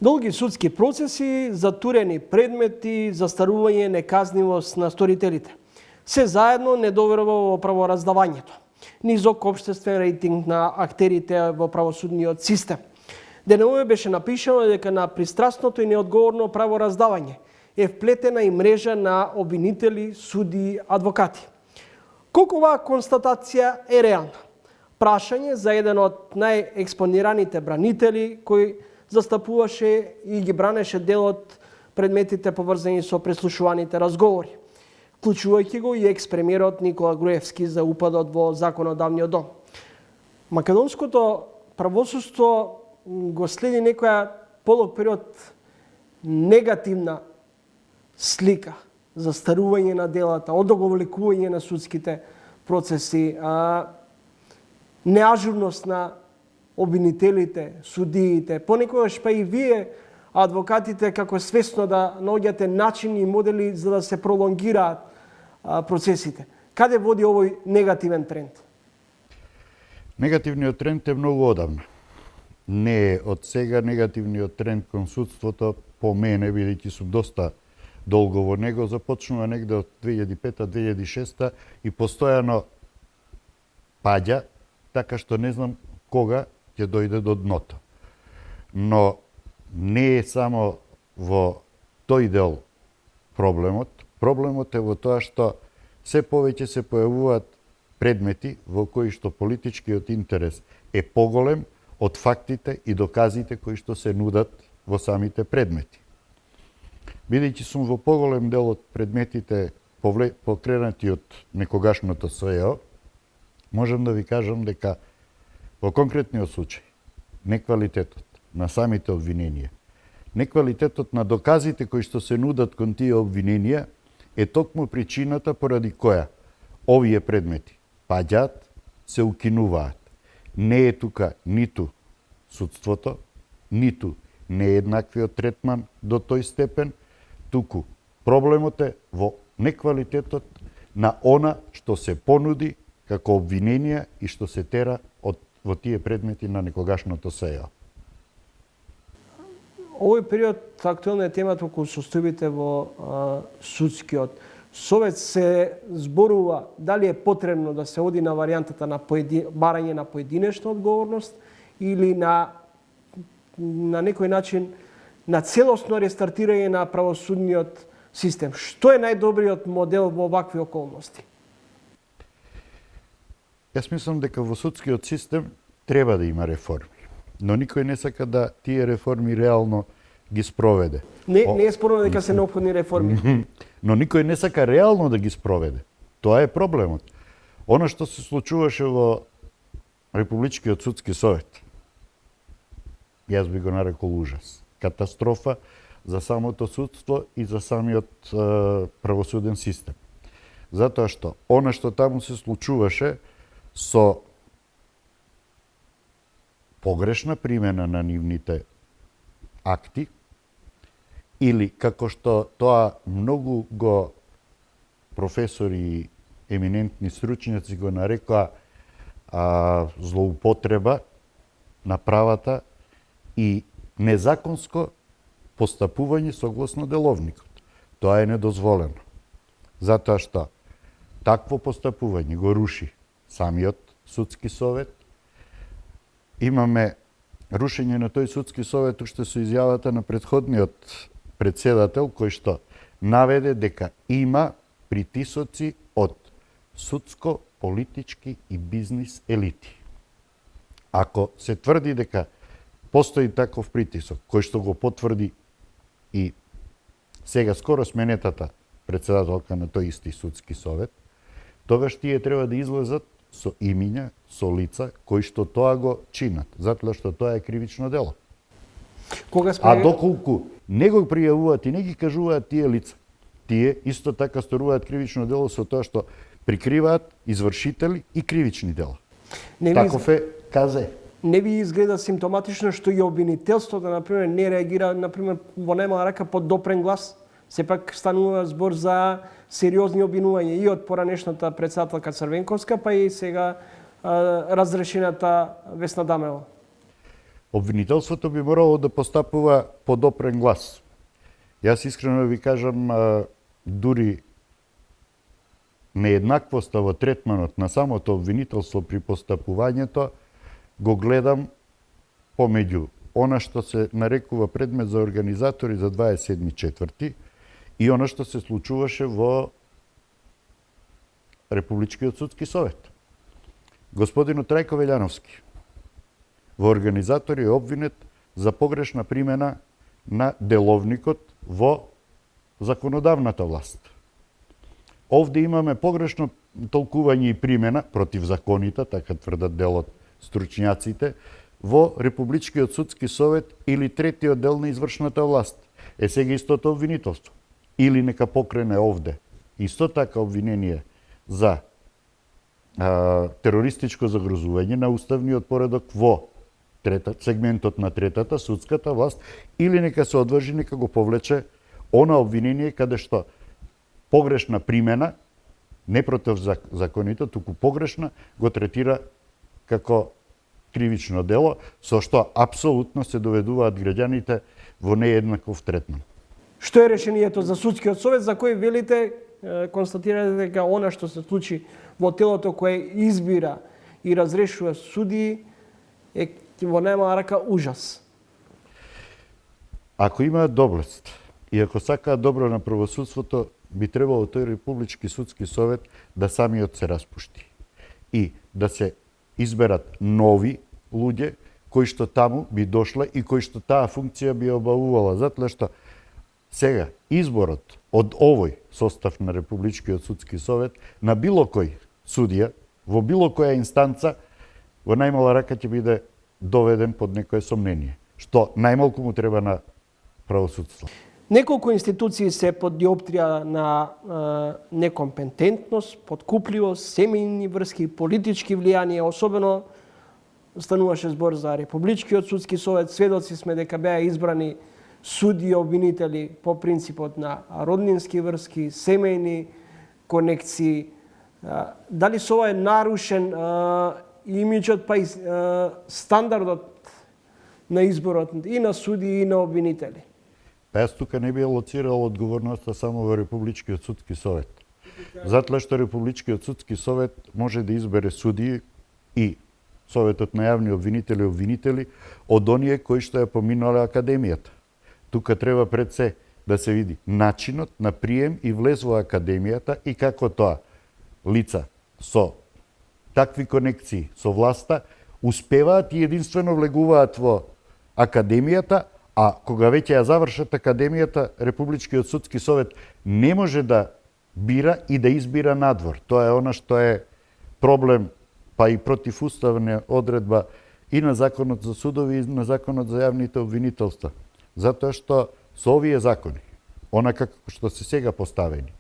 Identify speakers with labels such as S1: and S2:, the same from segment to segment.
S1: Долги судски процеси, затурени предмети, застарување, неказнивост на сторителите. Се заедно недоверба во правораздавањето. Низок општествен рейтинг на актерите во правосудниот систем. Дененове беше напишано дека на пристрасното и неодговорно правораздавање е вплетена и мрежа на обвинители, суди, адвокати. Колку оваа констатација е реална? Прашање за еден од најекспонираните бранители кој застапуваше и ги бранеше дел од предметите поврзани со преслушуваните разговори, вклучувајќи го и екс-премиерот Никола Груевски за упадот во законодавниот дом. Македонското правосудство го следи некоја подолг период негативна слика, застарување на делата, одоговлекување на судските процеси, неажурност на обвинителите, судиите, понекогаш па и вие, адвокатите, како свесно да наоѓате начини и модели за да се пролонгираат процесите. Каде води овој негативен тренд?
S2: Негативниот тренд е многу одавна. Не е од сега негативниот тренд кон судството, по мене, бидејќи сум доста долго во него, започнува негде од 2005-2006 и постојано паѓа, така што не знам кога ќе дојде до дното. Но не е само во тој дел проблемот. Проблемот е во тоа што се повеќе се појавуваат предмети во кои што политичкиот интерес е поголем од фактите и доказите кои што се нудат во самите предмети. Бидејќи сум во поголем дел од предметите покренати од некогашното СЕО, можам да ви кажам дека во конкретниот случај неквалитетот на самите обвиненија, неквалитетот на доказите кои што се нудат кон тие обвиненија е токму причината поради која овие предмети паѓаат, се укинуваат. Не е тука ниту судството, ниту нееднаквиот третман до тој степен, туку проблемот е во неквалитетот на она што се понуди како обвиненија и што се тера во тие предмети на некогашното СЕО.
S1: Овој период актуелна е темата околу состојбите во судскиот совет. Се зборува дали е потребно да се оди на варијантата на барање на поединечна одговорност или на некој начин на целосно рестартирање на правосудниот систем. Што е најдобриот модел во вакви околности?
S2: Јас мислам дека во судскиот систем треба да има реформи, но никој не сака да тие реформи реално ги спроведе.
S1: Не е спорно дека се неопходни реформи.
S2: Но никој не сака реално да ги спроведе. Тоа е проблемот. Она што се случуваше во Републичкиот судски совет, јас би го нарекол ужас. Катастрофа за самото судство и за самиот правосуден систем. Затоа што она што таму се случуваше со погрешна примена на нивните акти или како што тоа многу го професори и еминентни стручњаци го нарекоа злоупотреба на правата и незаконско постапување согласно деловникот. Тоа е недозволено. Затоа што такво постапување го руши самиот судски совет. Имаме рушење на тој судски совет уште со изјавата на претходниот председател кој што наведе дека има притисоци од судско, политички и бизнис елити. Ако се тврди дека постои таков притисок, кој што го потврди и сега скоро сменетата председателка на тој исти судски совет, тогаш тие треба да излезат со имиња, со лица кои што тоа го чинат, затоа што тоа е кривично дело. А доколку не го пријавуваат и не ги кажуваат тие лица, тие исто така сторуваат кривично дело со тоа што прикриваат извршители и кривични дела. Таков е КЗ.
S1: Не ви изгледа симптоматично што и обвинителството, например, не реагира, например, во најмала рака под допрен глас? Сепак станува збор за сериозни обвинувања и од поранешната председателка Црвенковска, па и сега разрешената Весна Дамелова.
S2: Обвинителството би морало да постапува по допрен глас. Јас искрено ви кажам, дури нееднаквоста во третманот на самото обвинителство при постапувањето го гледам помеѓу она што се нарекува предмет за организатори за 27.4. и она што се случуваше во Републичкиот судски совет. Господинот Трајко Велјановски во организатори е обвинет за погрешна примена на деловникот во законодавната власт. Овде имаме погрешно толкување и примена против законите, така тврдат дел од стручњаците, во Републичкиот судски совет или третиот дел на извршната власт. Сега истото обвинителство. Или нека покрене овде исто така обвинение за терористичко загрозување на уставниот поредок во сегментот на третата, судската власт, или нека се одвржи, нека го повлече она обвинение каде што погрешна примена, не против законите, туку погрешна, го третира како кривично дело, со што апсолутно се доведуваат граѓаните во нееднаков третман.
S1: Што е решението за судскиот совет за кој велите, констатирате дека она што се случи во телото кое избира и разрешува судии е во најмала рака ужас?
S2: Ако имаат доблест и ако сакаат добро на правосудството, би требало тој Републички судски совет да самиот се распушти и да се изберат нови луѓе кои што таму би дошла и кои што таа функција би обавувала, затоа што сега изборот од овој состав на Републичкиот судски совет на било кој судија во било која инстанца во најмала рака ќе биде доведен под некое сомнение, што најмалку му треба на правосудство.
S1: Неколку институции се под диоптрија на некомпетентност, подкупливост, семејни врски, политички влијанија, особено стануваше збор за Републичкиот судски совет. Сведоци сме дека беа избрани судии обвинители по принципот на роднински врски, семејни конекции. Дали со ова е нарушен имиџот па и стандардот на изборот и на судии и на обвинители?
S2: Па јас тука не би лоцирал одговорноста само во Републичкиот судски совет. Затоа што Републичкиот судски совет може да избере судии и Советот на јавни обвинители од оние кои што ја поминале академијата. Тука треба пред се да се види начинот на прием и влез во академијата и како тоа лица со такви конекции со власта успеваат и единствено влегуваат во академијата, а кога веќе ја завршат академијата, Републичкиот судски совет не може да бира и да избира надвор. Тоа е она што е проблем, па и противуставна одредба и на Законот за судови и на Законот за јавните обвинителства. Затоа што со овие закони, онака како што се сега поставени,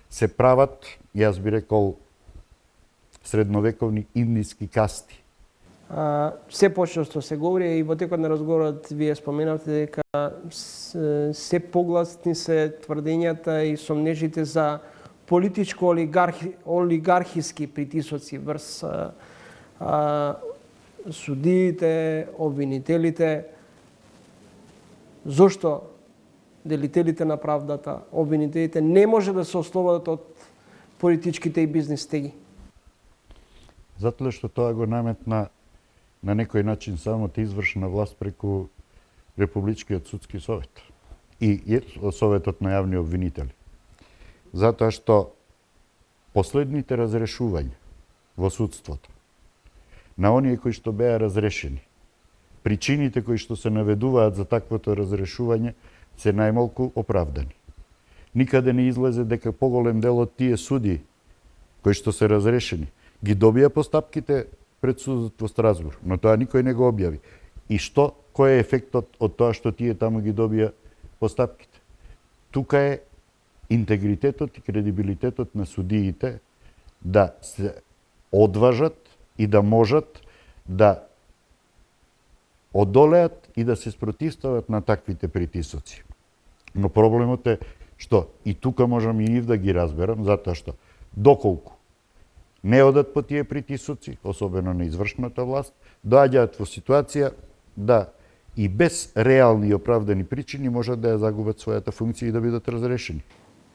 S2: се прават, јас би рекол, средновековни индиски касти.
S1: Се почесто се говори и во текот на разговорот вие споменавте дека се погласни се тврдењата и сомнежите за политичко олигархиски притисоци врз судиите, обвинителите. Зошто делителите на правдата, обвинителите не може да се ослободат од политичките и бизнес стеги?
S2: Затоа што тоа го наметна на некој начин самата извршна власт преку Републичкиот судски совет и Советот на јавни обвинители. Затоа што последните разрешувања во судството на оние кои што беа разрешени, причините кои што се наведуваат за таквото разрешување се најмалку оправдани. Никаде не излезе дека поголем дел од тие судии кои што се разрешени ги добија постапките пред судот во Страсбург, но тоа никој не го објави. И што, кој е ефектот од тоа што тие таму ги добија постапките? Тука е интегритетот и кредибилитетот на судиите да се одважат и да можат да одолеат и да се спротивстават на таквите притисоци. Но проблемот е што и тука можам и нив да ги разберам, затоа што доколку не одат по тие притисоци, особено на извршната власт, доаѓаат во ситуација да и без реални и оправдани причини можат да ја загубат својата функција и да бидат разрешени.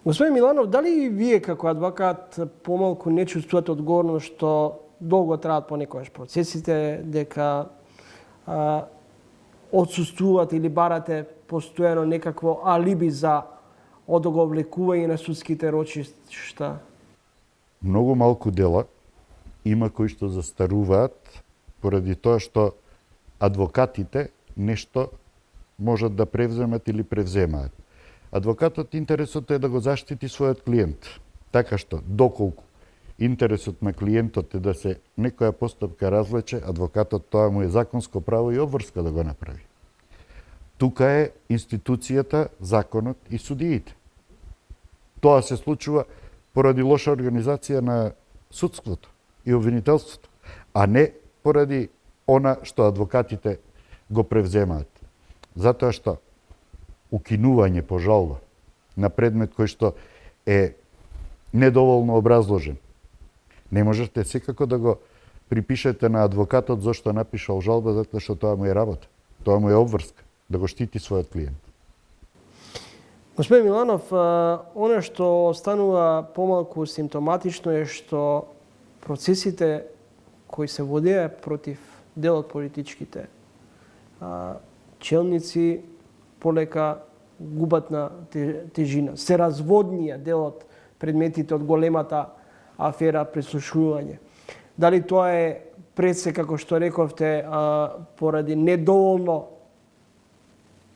S1: Господин Миланов, дали и вие како адвокат помалку не чувствувате одговорност што долго траат понекогаш процесите, дека отсуствувате или барате постојано некакво алиби за одоговлекување на судските рочишта?
S2: Многу малку дела има кои што застаруваат поради тоа што адвокатите нешто можат да превземат или превземаат. Адвокатот интересот е да го заштити својот клиент, така што доколку интересот на клиентот е да се некоја постапка развлече, адвокатот тоа му е законско право и обврска да го направи. Тука е институцијата, законот и судиите. Тоа се случува поради лоша организација на судството и обвинителството, а не поради она што адвокатите го превземаат. Затоа што укинување по жалба на предмет кој што е недоволно образложен, не можете секако да го припишете на адвокатот зашто напишал жалба, затоа што тоа му е работа, тоа му е обврска, да го штити својот клиент.
S1: Господин Миланов, оно што станува помалку симптоматично е што процесите кои се водеа против дел од политичките челници полека губат на тежина. Се разводнија делот предметите од големата афера прислушување. Дали тоа е пред се, како што рековте, поради недоволно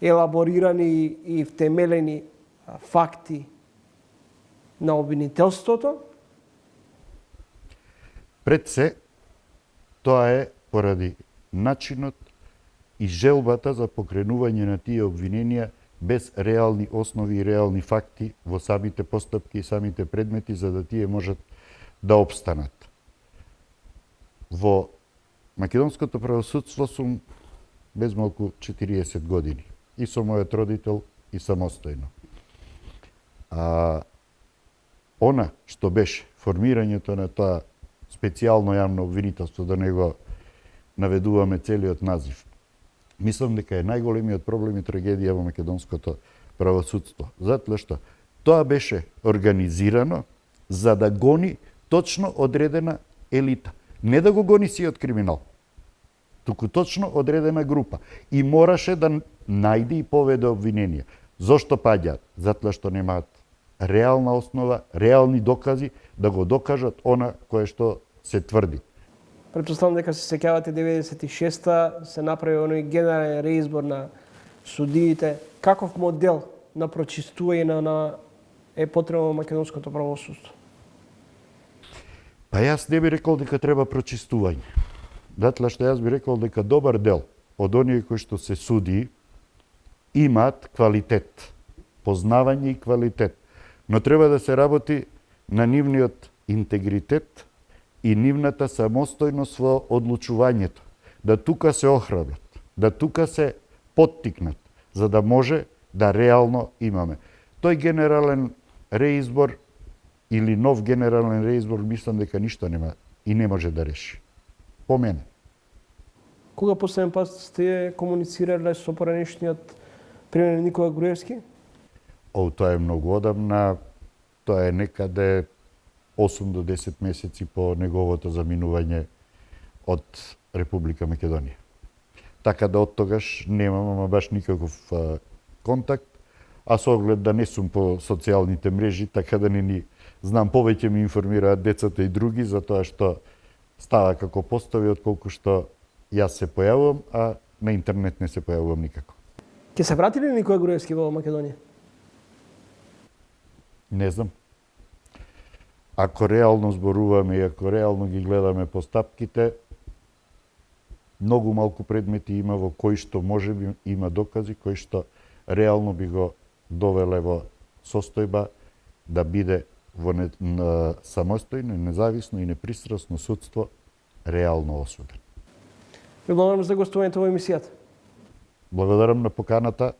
S1: елаборирани и втемелени факти на обвинителството?
S2: Пред се, тоа е поради начинот и желбата за покренување на тие обвиненија без реални основи и реални факти во самите постапки и самите предмети, за да тие можат да обстанат. Во македонското правосудство сум безмалку 40 години. И со мојот родител, и самостојно. Она што беше формирањето на тоа специјално јавно обвинителство, да не го наведуваме целиот назив, мислам дека е најголемиот проблем и трагедија во македонското правосудство. Затоа што тоа беше организирано за да гони точно одредена елита. Не да го гони сиот криминал, туку точно одредена група. И мораше да најде и поведе обвиненија. Зошто паѓаат? Затоа што немаат реална основа, реални докази да го докажат она кое што се тврди.
S1: Претпоставам дека се сеќавате 96-та се направи оној генерален реизбор на судиите. Каков модел на прочистување е потребно во македонското правосудство?
S2: Па јас не би рекол дека треба прочистување. Затоа што јас би рекол дека добар дел од оние кои што се суди имаат квалитет, познавање и квалитет, но треба да се работи на нивниот интегритет и нивната самостојност во одлучувањето, да тука се охрабрат, да тука се поттикнат, за да може да реално имаме. Тој генерален реизбор или нов генерален реизбор, мислам дека ништо нема и не може да реши. По мене.
S1: Кога последен пат сте комуницирале со поранешниот премиер Никола Груевски?
S2: Тоа е многу одамна, тоа е некаде 8 до 10 месеци по неговото заминување од Република Македонија. Така да од тогаш немам ама баш никаков контакт, а со оглед да не сум по социјалните мрежи, така да не ни знам, повеќе ми информираат децата и други за тоа што става како постави, отколку што јас се појавувам, а на интернет не се појавувам никако.
S1: Ке се врати ли Никола Груевски во Македонија?
S2: Не знам. Ако реално зборуваме и ако реално ги гледаме постапките, многу малку предмети има во кои што може би има докази, кои што реално би го довеле во состојба да биде во самостојно, независно и непристрасно судство реално осуден.
S1: Ви благодарам за гостувањето во емисијата.
S2: Благодарам на поканата.